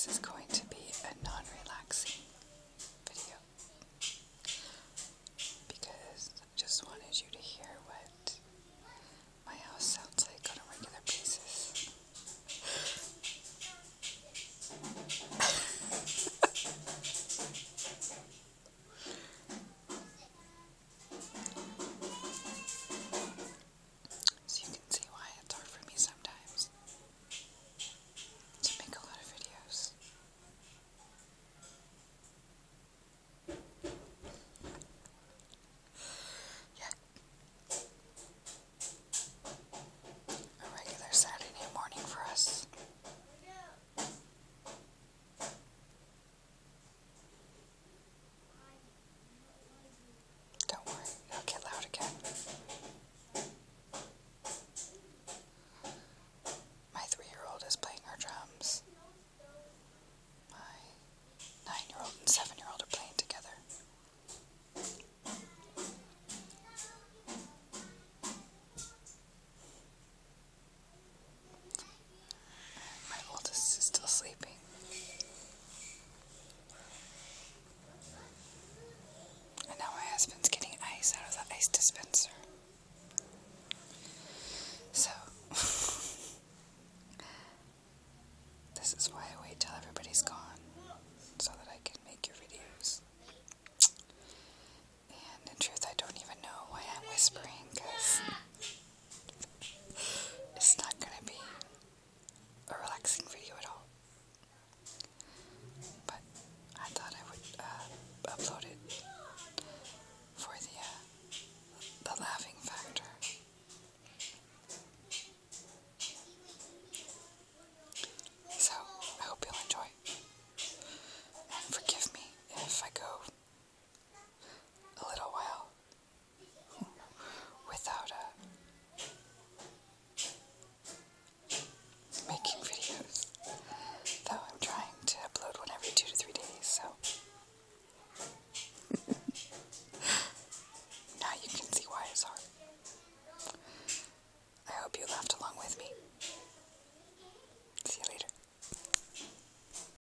this is going to be a non-relaxing video because I just wanted you to hear what my house sounds like on a regular basis. So you can see why it's hard for me sometimes to make a lot of videos. Yeah. A regular Saturday morning for us. Don't worry, it'll get loud again. My 3-year-old is playing her drums. My 9-year-old and 7-year-old are playing together. My oldest is still sleeping. And now my husband's getting ice out of the ice dispenser. So, this is why I wait till everybody's gone, so that I can make your videos. And in truth, I don't even know why I'm whispering, because it's not going to be a relaxing video at all. But I thought I would upload it for the laughing factor. So, I hope you'll enjoy. And forgive me if I go a little